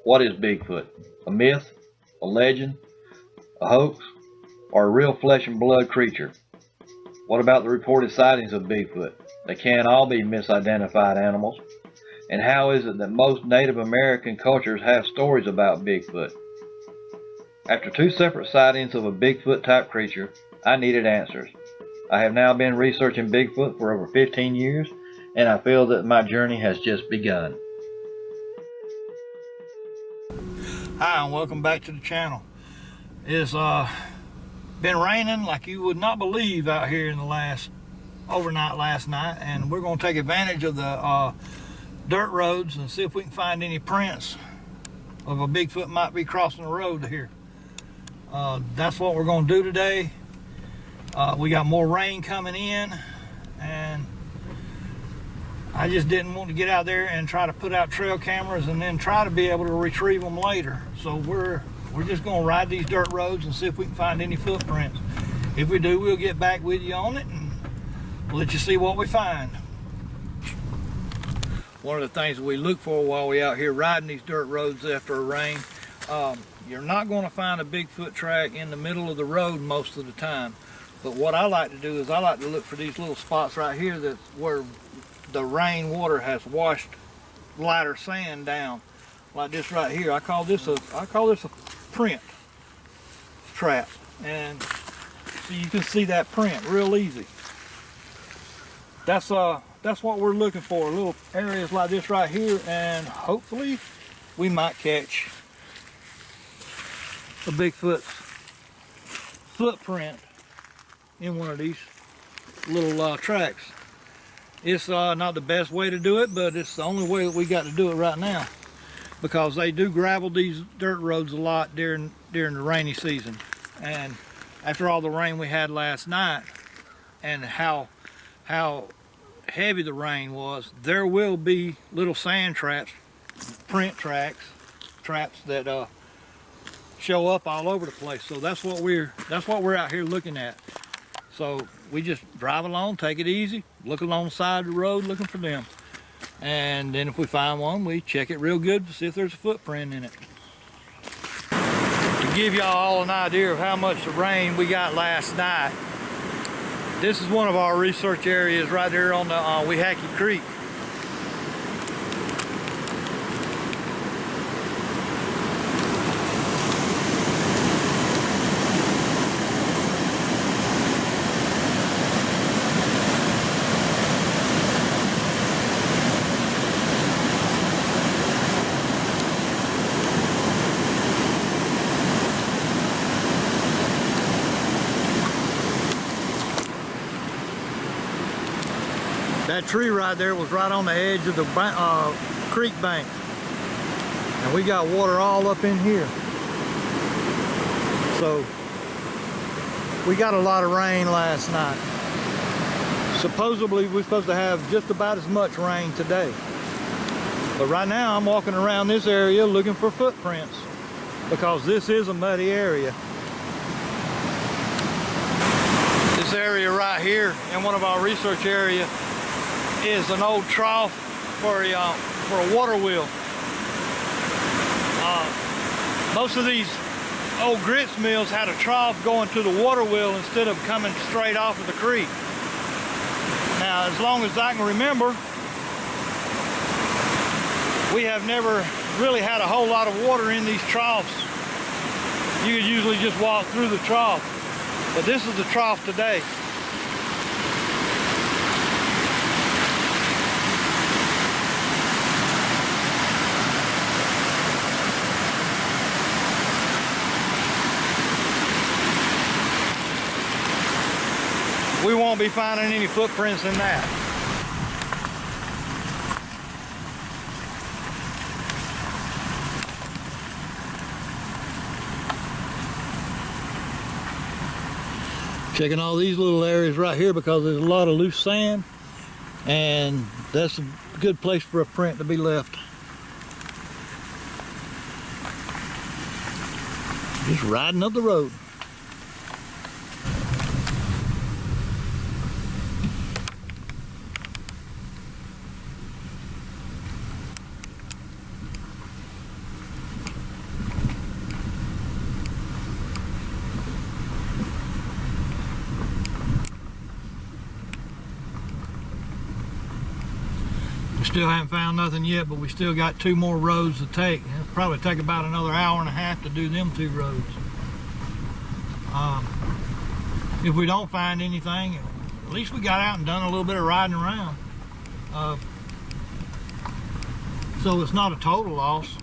What is Bigfoot? A myth? A legend? A hoax? Or a real flesh and blood creature? What about the reported sightings of Bigfoot? They can't all be misidentified animals. And how is it that most Native American cultures have stories about Bigfoot? After 2 separate sightings of a Bigfoot-type creature, I needed answers. I have now been researching Bigfoot for over 15 years, and I feel that my journey has just begun. Hi, and welcome back to the channel. It's been raining like you would not believe out here in the overnight last night, and we're going to take advantage of the dirt roads and see if we can find any prints of a Bigfoot might be crossing the road here. That's what we're going to do today. We got more rain coming in, and I just didn't want to get out there and try to put out trail cameras and then try to be able to retrieve them later. So we're just going to ride these dirt roads and see if we can find any footprints. If we do, we'll get back with you on it and we'll let you see what we find. One of the things we look for while we're out here riding these dirt roads after a rain, you're not going to find a Bigfoot track in the middle of the road most of the time. But what I like to do is I like to look for these little spots right here that's where the rain water has washed lighter sand down, like this right here. I call this a print trap, and so you can see that print real easy. That's what we're looking for, little areas like this right here, and hopefully we might catch a Bigfoot's footprint in one of these little tracks. It's not the best way to do it, but it's the only way that we got to do it right now, because they do gravel these dirt roads a lot during the rainy season. And after all the rain we had last night and how heavy the rain was, there will be little sand traps, print traps that show up all over the place. So that's what we're out here looking at. So we just drive along, take it easy, look along the side of the road looking for them. And then if we find one, we check it real good to see if there's a footprint in it. To give y'all all an idea of how much rain we got last night, this is one of our research areas right there on the Weehakee Creek. That tree right there was right on the edge of the creek bank, and we got water all up in here. So we got a lot of rain last night. Supposedly we're supposed to have just about as much rain today, but right now I'm walking around this area looking for footprints because this is a muddy area. This area right here in one of our research areas is an old trough for a water wheel. Most of these old grits mills had a trough going to the water wheel instead of coming straight off of the creek. Now, as long as I can remember, we have never really had a whole lot of water in these troughs. You could usually just walk through the trough, but this is the trough today. We won't be finding any footprints in that. Checking all these little areas right here because there's a lot of loose sand, and that's a good place for a print to be left. Just riding up the road. Still haven't found nothing yet, but we still got 2 more roads to take. It'll probably take about another hour and a half to do them 2 roads. If we don't find anything, at least we got out and done a little bit of riding around. So it's not a total loss.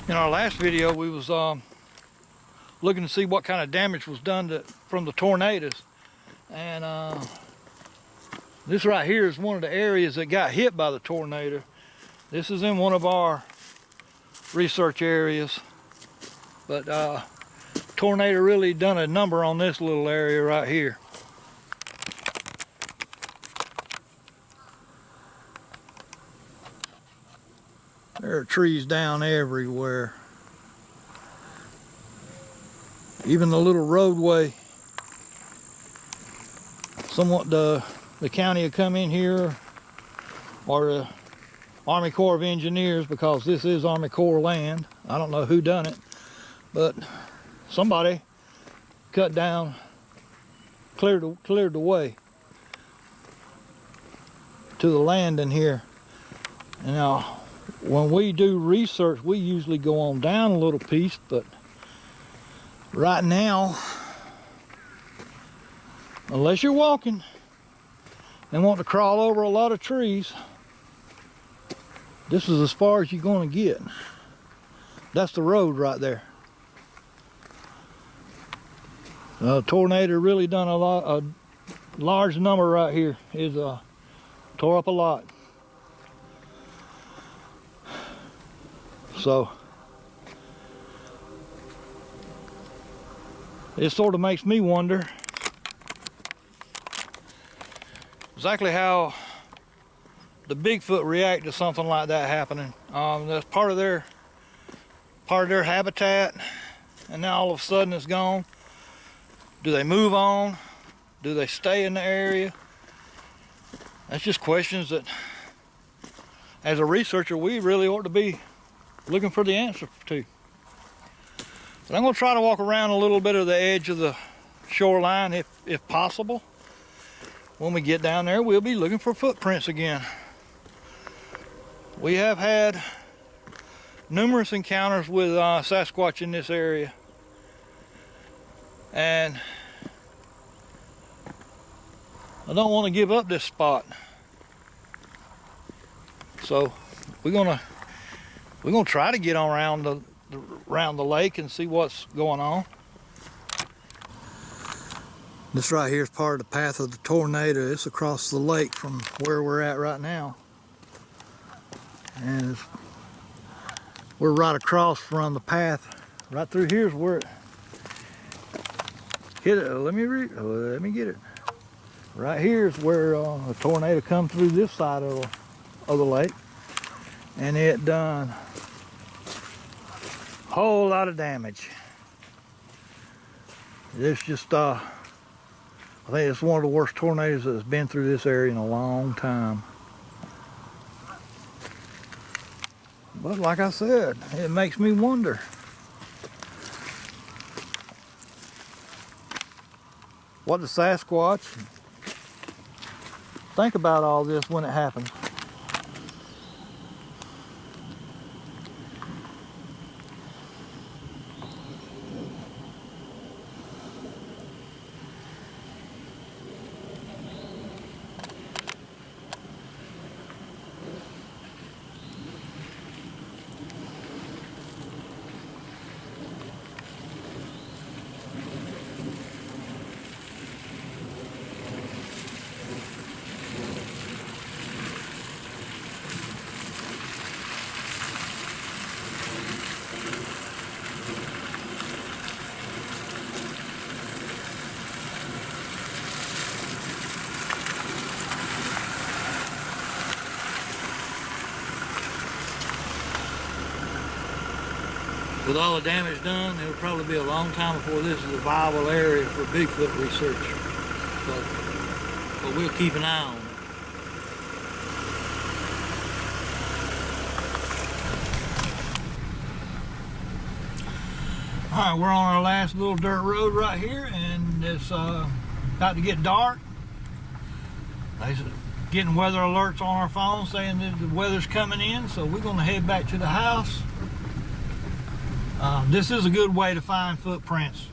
In our last video, we was looking to see what kind of damage was done from the tornadoes, and this right here is one of the areas that got hit by the tornado. This is in one of our research areas, but tornado really done a number on this little area right here. There are trees down everywhere. Even the little roadway. Somewhat the county will come in here, or the Army Corps of Engineers, because this is Army Corps land. I don't know who done it, but somebody cut down, cleared the way to the land in here. And now, when we do research, we usually go on down a little piece, but right now, unless you're walking and want to crawl over a lot of trees, this is as far as you're going to get. That's the road right there. Tornado really done a large number right here. Is tore up a lot. So it sort of makes me wonder exactly how the Bigfoot react to something like that happening. That's part of their habitat, and now all of a sudden it's gone. Do they move on? Do they stay in the area? That's just questions that, as a researcher, we really ought to be looking for the answer to. But I'm going to try to walk around a little bit of the edge of the shoreline if possible. When we get down there, we'll be looking for footprints again. We have had numerous encounters with Sasquatch in this area, and I don't want to give up this spot. So we're gonna try to get on around the lake and see what's going on. This right here is part of the path of the tornado. It's across the lake from where we're at right now. And we're right across from the path. Right through here is where it hit it. Let me get it. Right here is where a tornado come through this side of the lake. And it done a whole lot of damage. It's just I think it's one of the worst tornadoes that's been through this area in a long time. But like I said, it makes me wonder. What the Sasquatch think about all this when it happens. With all the damage done, it'll probably be a long time before this is a viable area for Bigfoot research. But we'll keep an eye on it. Alright, we're on our last little dirt road right here, and it's about to get dark. They're getting weather alerts on our phone saying that the weather's coming in, so we're going to head back to the house. This is a good way to find footprints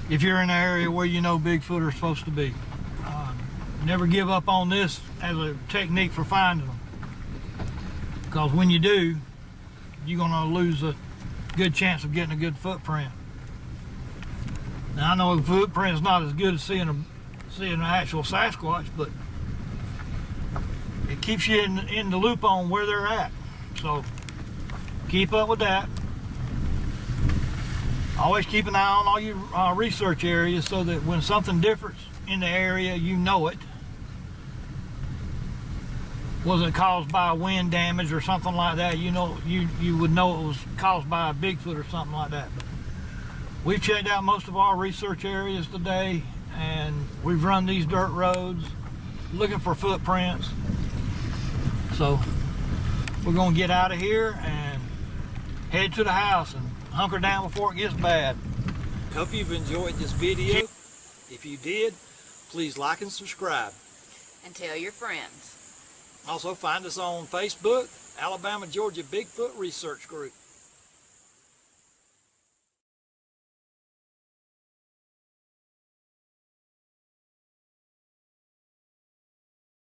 if you're in an area where you know Bigfoot are supposed to be. Never give up on this as a technique for finding them, because when you do, you're going to lose a good chance of getting a good footprint. Now I know a footprint is not as good as seeing an actual Sasquatch, but it keeps you in the loop on where they're at. So keep up with that. Always keep an eye on all your research areas so that when something different's in the area, you know it. Was it caused by wind damage or something like that? You know, you would know it was caused by a Bigfoot or something like that. But we've checked out most of our research areas today, and we've run these dirt roads looking for footprints. So we're gonna get out of here and head to the house and hunker down before it gets bad. Hope you've enjoyed this video. If you did, please like and subscribe. And tell your friends. Also find us on Facebook, Alabama Georgia Bigfoot Research Group.